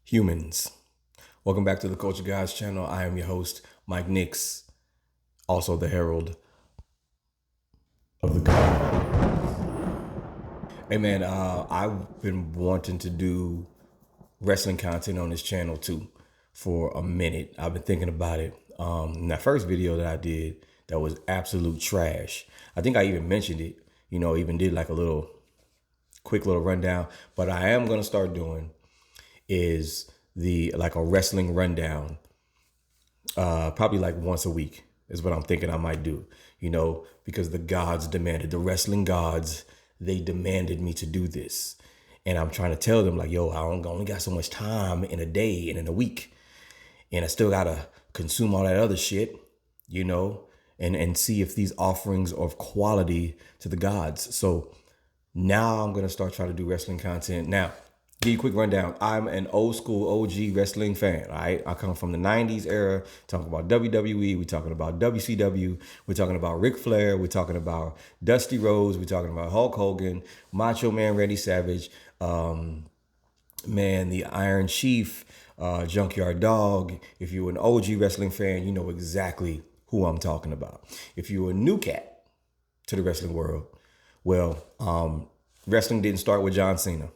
Humans. Welcome back to the Culture Guys channel. I am your host, Mike Nix, also the Herald of the God. Hey man, I've been wanting to do wrestling content on this channel too for a minute. I've been thinking about it. That first video that I did that was absolute trash. I think I even mentioned it, even did like a quick little rundown. But I am gonna start doing is a wrestling rundown, probably like once a week is what I'm thinking I might do, because the gods demanded, the wrestling gods, they demanded me to do this. And I'm trying to tell them like, yo, I only got so much time in a day and in a week. And I still gotta consume all that other shit, and see if these offerings are of quality to the gods. So now I'm gonna start trying to do wrestling content. Now, give you a quick rundown. I'm an old school OG wrestling fan. All right, I come from the '90s era. Talking about WWE, we're talking about WCW, we're talking about Ric Flair, we're talking about Dusty Rhodes, we're talking about Hulk Hogan, Macho Man Randy Savage, the Iron Chief, Junkyard Dog. If you're an OG wrestling fan, you know exactly who I'm talking about. If you're a new cat to the wrestling world, well, wrestling didn't start with John Cena.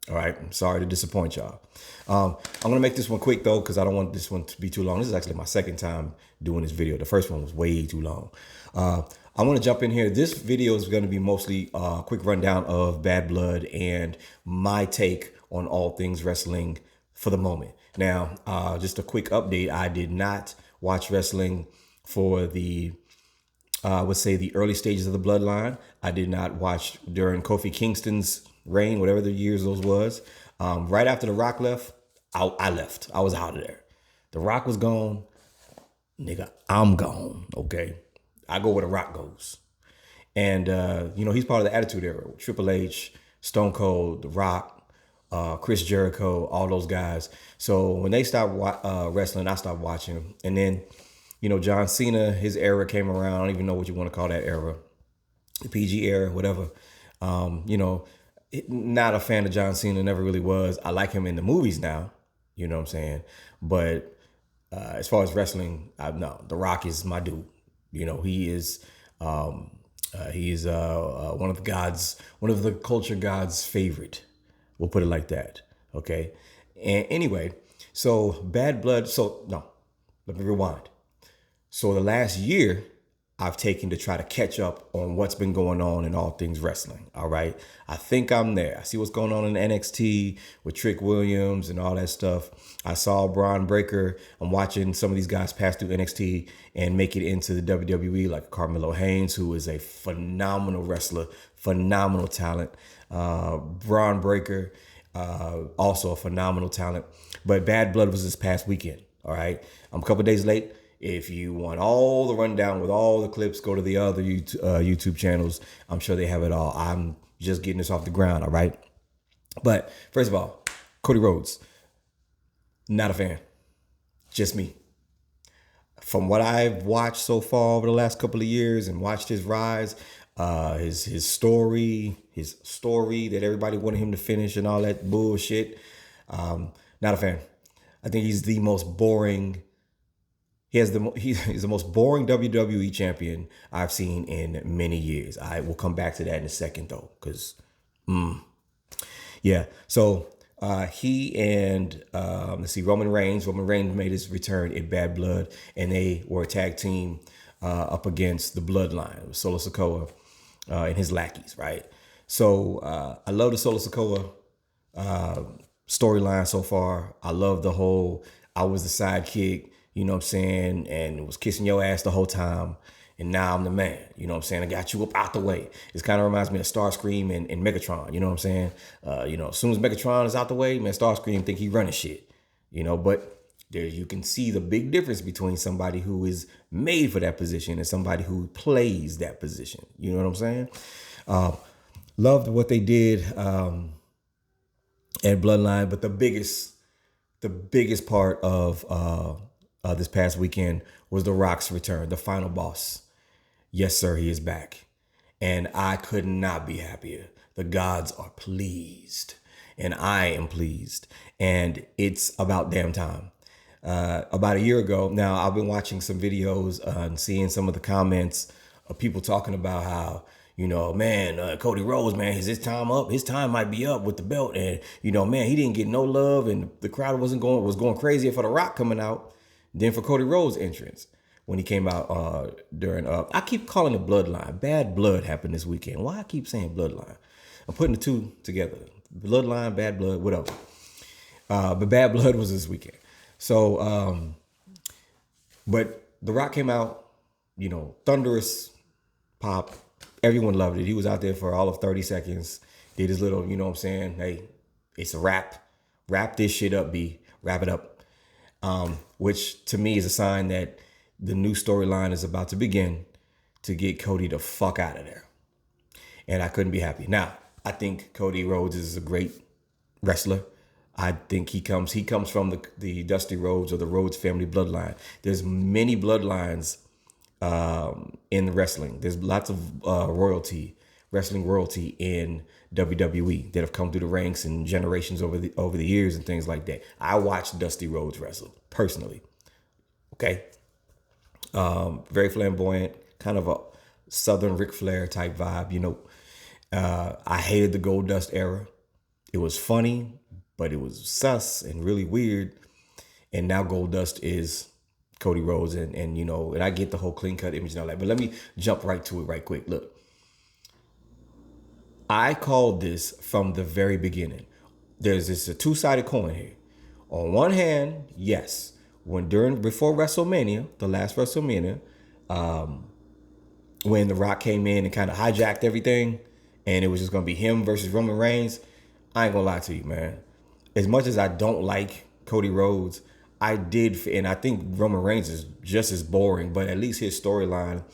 All right, I'm sorry to disappoint y'all. I'm gonna make this one quick though, because I don't want this one to be too long. This is actually my second time doing this video. The first one was way too long. I want to jump in here. This video is going to be mostly a quick rundown of Bad Blood and my take on all things wrestling for the moment. Now, just a quick update. I did not watch wrestling for I would say the early stages of the Bloodline. I did not watch during Kofi Kingston's reign, whatever the years those was. Right after The Rock left, I left. I was out of there. The Rock was gone. Nigga, I'm gone. Okay. I go where The Rock goes. And, he's part of the Attitude Era. Triple H, Stone Cold, The Rock, Chris Jericho, all those guys. So when they stopped wrestling, I stopped watching. And then, John Cena, his era came around. I don't even know what you want to call that era. The PG era, whatever. Not a fan of John Cena, never really was. I like him in the movies now, you know what I'm saying? But as far as wrestling, no, The Rock is my dude. He is one of the gods, one of the culture gods' favorite. We'll put it like that, okay? And anyway, so Bad Blood, let me rewind. So the last year, I've taken to try to catch up on what's been going on in all things wrestling. All right. I think I'm there. I see what's going on in NXT with Trick Williams and all that stuff. I saw Braun Breaker. I'm watching some of these guys pass through NXT and make it into the WWE, like Carmelo Haynes, who is a phenomenal wrestler, phenomenal talent. Braun Breaker, also a phenomenal talent. But Bad Blood was this past weekend. All right. I'm a couple days late. If you want all the rundown with all the clips, go to the other YouTube channels. I'm sure they have it all. I'm just getting this off the ground, all right? But first of all, Cody Rhodes, not a fan. Just me. From what I've watched so far over the last couple of years and watched his rise, his story that everybody wanted him to finish and all that bullshit, not a fan. I think he's the most boring. He's the most boring WWE champion I've seen in many years. I will come back to that in a second though, because yeah. So he and let's see, Roman Reigns. Roman Reigns made his return in Bad Blood, and they were a tag team up against the Bloodline, Solo Sikoa and his lackeys, right? So I love the Solo Sikoa storyline so far. I love the whole I was the sidekick, you know what I'm saying, and was kissing your ass the whole time, and now I'm the man, you know what I'm saying? I got you up out the way. It kind of reminds me of Starscream and Megatron, you know what I'm saying? As soon as Megatron is out the way, man, Starscream think he running shit, but there you can see the big difference between somebody who is made for that position and somebody who plays that position, you know what I'm saying? Loved what they did at Bloodline, but the biggest part of this past weekend was The Rock's return, the final boss. Yes, sir, he is back. And I could not be happier. The gods are pleased. and I am pleased. And it's about damn time. About a year ago, now I've been watching some videos and seeing some of the comments of people talking about how, man, Cody Rhodes, man, is his time up? His time might be up with the belt. And, man, he didn't get no love and the crowd was going crazy for The Rock coming out. Then for Cody Rhodes' entrance when he came out during, I keep calling it Bloodline. Bad Blood happened this weekend. Why I keep saying Bloodline? I'm putting the two together. Bloodline, Bad Blood, whatever. But Bad Blood was this weekend. So, but The Rock came out, thunderous pop. Everyone loved it. He was out there for all of 30 seconds. Did his little, you know what I'm saying? Hey, it's a wrap. Wrap this shit up, B. Wrap it up. Which to me is a sign that the new storyline is about to begin to get Cody the fuck out of there. And I couldn't be happy. Now, I think Cody Rhodes is a great wrestler. I think he comes from the Dusty Rhodes or the Rhodes family bloodline. There's many bloodlines in wrestling. There's lots of wrestling royalty in WWE that have come through the ranks and generations over the years and things like that. I watched Dusty Rhodes wrestle personally. Okay, very flamboyant, kind of a Southern Ric Flair type vibe. I hated the Goldust era. It was funny, but it was sus and really weird. And now Goldust is Cody Rhodes, and I get the whole clean cut image and all that. But let me jump right to it right quick. Look, I called this from the very beginning. There's a two-sided coin here. On one hand, yes, before WrestleMania, the last WrestleMania, when The Rock came in and kind of hijacked everything, and it was just gonna be him versus Roman Reigns, I ain't gonna lie to you, man. As much as I don't like Cody Rhodes, and I think Roman Reigns is just as boring, but at least his storyline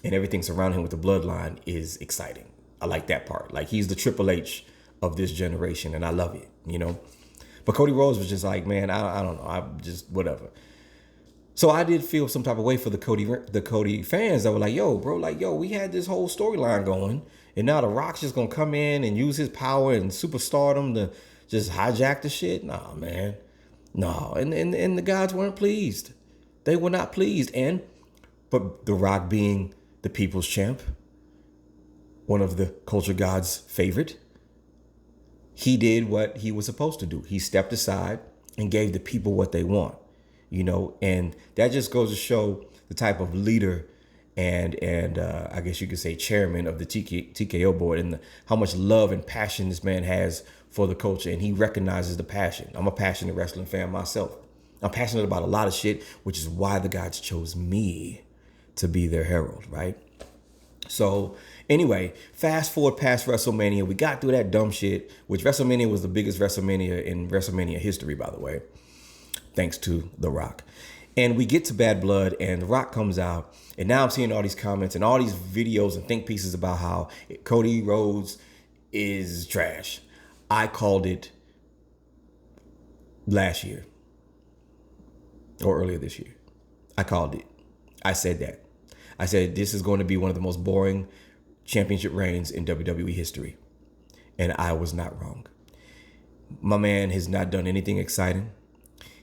and everything surrounding him with the bloodline is exciting. I like that part. Like, he's the Triple H of this generation, and I love it, But Cody Rhodes was just like, man, I don't know. I'm just whatever. So I did feel some type of way for the Cody fans that were like, yo, bro, we had this whole storyline going, and now The Rock's just gonna come in and use his power and superstardom to just hijack the shit. Nah, man. No. And the guys weren't pleased. They were not pleased. But The Rock being the people's champ, one of the culture gods' favorite, he did what he was supposed to do. He stepped aside and gave the people what they want, and that just goes to show the type of leader and I guess you could say chairman of the TKO board, and how much love and passion this man has for the culture, and he recognizes the passion. I'm a passionate wrestling fan myself. I'm passionate about a lot of shit, which is why the gods chose me to be their herald, right? So anyway, fast forward past WrestleMania. We got through that dumb shit, which WrestleMania was the biggest WrestleMania in WrestleMania history, by the way, thanks to The Rock. And we get to Bad Blood, and The Rock comes out, and now I'm seeing all these comments and all these videos and think pieces about how Cody Rhodes is trash. I called it last year or earlier this year. I called it. I said that. I said this is going to be one of the most boring championship reigns in WWE history. And I was not wrong. My man has not done anything exciting.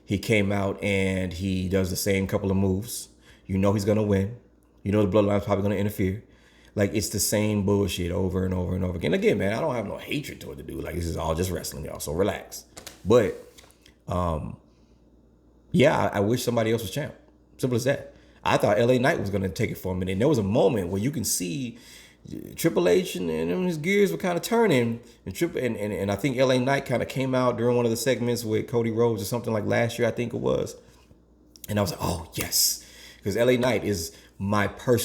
He came out and he does the same couple of moves. He's going to win. The bloodline's probably going to interfere. Like, it's the same bullshit over and over and over again. Again, man, I don't have no hatred toward the dude. Like, this is all just wrestling, y'all. So relax. But, yeah, I wish somebody else was champ. Simple as that. I thought LA Knight was going to take it for a minute. And there was a moment where you can see Triple H and his gears were kind of turning. And I think LA Knight kind of came out during one of the segments with Cody Rhodes or something like last year, I think it was. And I was like, oh, yes. Because LA Knight is my favorite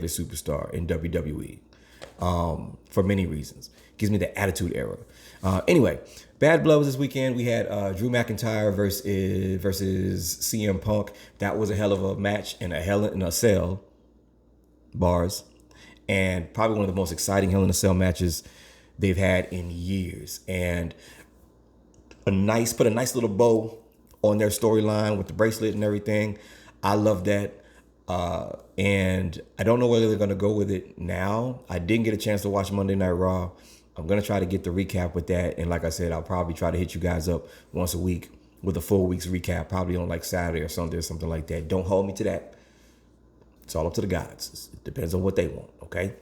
superstar in WWE for many reasons. Gives me the Attitude Era. Anyway, Bad Blood was this weekend. We had Drew McIntyre versus CM Punk. That was a hell of a match and a Hell in a Cell bars, and probably one of the most exciting Hell in a Cell matches they've had in years. And put a nice little bow on their storyline with the bracelet and everything. I love that. And I don't know whether they're going to go with it now. I didn't get a chance to watch Monday Night Raw. I'm gonna try to get the recap with that, and like I said, I'll probably try to hit you guys up once a week with a full week's recap, probably on like Saturday or Sunday or something like that. Don't hold me to that. It's all up to the gods. It depends on what they want. Okay.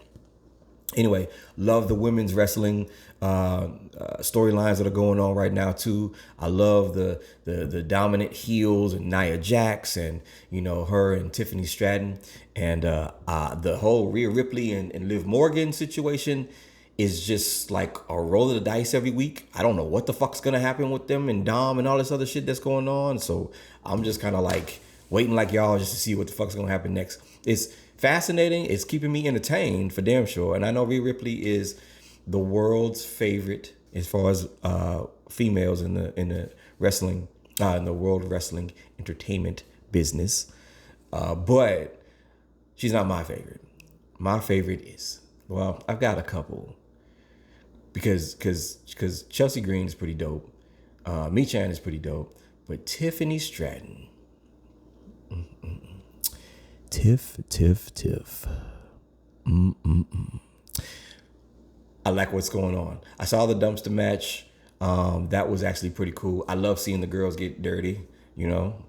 Anyway, love the women's wrestling storylines that are going on right now too. I love the dominant heels and Nia Jax, and her and Tiffany Stratton, and the whole Rhea Ripley and Liv Morgan situation is just like a roll of the dice every week. I don't know what the fuck's gonna happen with them and Dom and all this other shit that's going on. So I'm just kind of like waiting like y'all just to see what the fuck's gonna happen next. It's fascinating. It's keeping me entertained for damn sure. And I know Rhea Ripley is the world's favorite as far as females in the wrestling in the world wrestling entertainment business. But she's not my favorite. My favorite is, well, I've got a couple because Chelsea Green is pretty dope. Mi-Chan is pretty dope, but Tiffany Stratton. Tiff. I like what's going on. I saw the dumpster match. That was actually pretty cool. I love seeing the girls get dirty, You know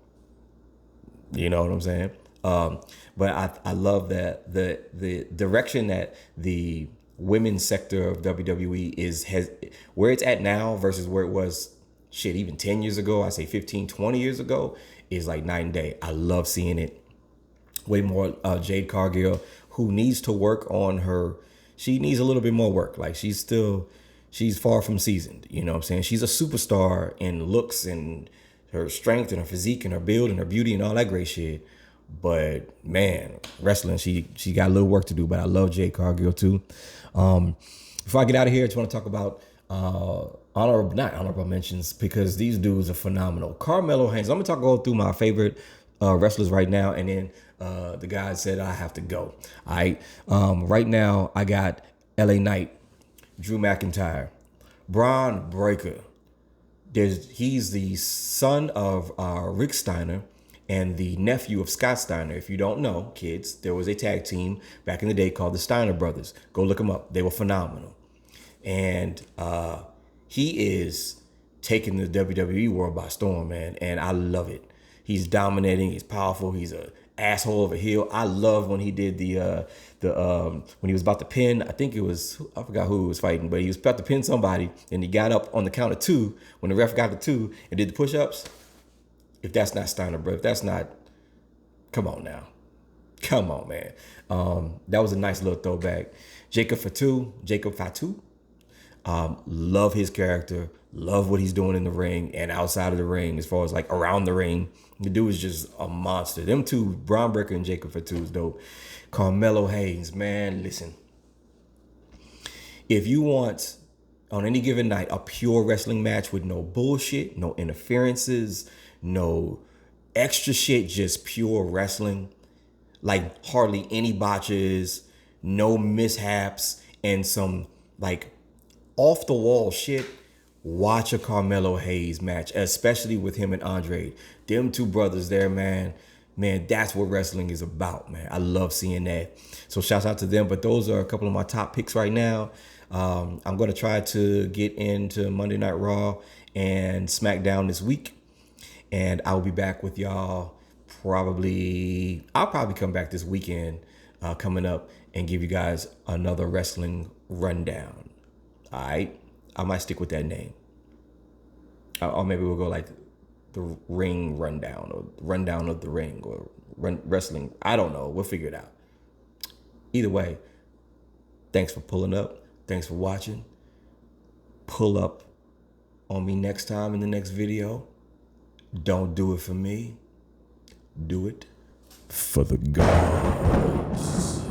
what I'm saying? But I love that the direction that the women's sector of WWE has where it's at now versus where it was even 10 years ago, I say 15, 20 years ago, is like night and day. I love seeing it. Way more Jade Cargill, who needs to work on her. She needs a little bit more work. Like she's far from seasoned. You know what I'm saying? She's a superstar in looks and her strength and her physique and her build and her beauty and all that great shit. But man, wrestling, she got a little work to do. But I love Jade Cargill too. Before I get out of here, I just want to talk about not honorable mentions, because these dudes are phenomenal. Carmelo Hayes. I'm gonna go through my favorite wrestlers right now, and then the guy said I have to go. All right. Right now I got LA Knight, Drew McIntyre, Braun Breaker. He's the son of Rick Steiner and the nephew of Scott Steiner. If you don't know, kids, there was a tag team back in the day called the Steiner Brothers. Go look them up. They were phenomenal. And he is taking the WWE world by storm, man. And I love it. He's dominating. He's powerful. He's a asshole of a heel. I love when he did when he was about to pin. I think it was, I forgot who he was fighting, but he was about to pin somebody, and he got up on the count of two when the ref got to two and did the push-ups. If that's not Steiner, bro, if that's not, come on now, come on, man. That was a nice little throwback. Jacob Fatu. Love his character. Love what he's doing in the ring and outside of the ring, as far as like around the ring. The dude is just a monster. Them two, Braun Breaker and Jacob Fatu, is dope. Carmelo Hayes, man, listen. If you want, on any given night, a pure wrestling match with no bullshit, no interferences, no extra shit, just pure wrestling, like hardly any botches, no mishaps, and some like off the wall shit, watch a Carmelo Hayes match, especially with him and Andre. Them two brothers there, man, that's what wrestling is about, man. I love seeing that. So shouts out to them. But those are a couple of my top picks right now. I'm going to try to get into Monday Night Raw and SmackDown this week. And I'll be back with y'all I'll probably come back this weekend coming up and give you guys another wrestling rundown. All right. I might stick with that name. Or maybe we'll go like the ring rundown, or rundown of the ring, or wrestling. I don't know. We'll figure it out. Either way, thanks for pulling up. Thanks for watching. Pull up on me next time in the next video. Don't do it for me. Do it for the gods.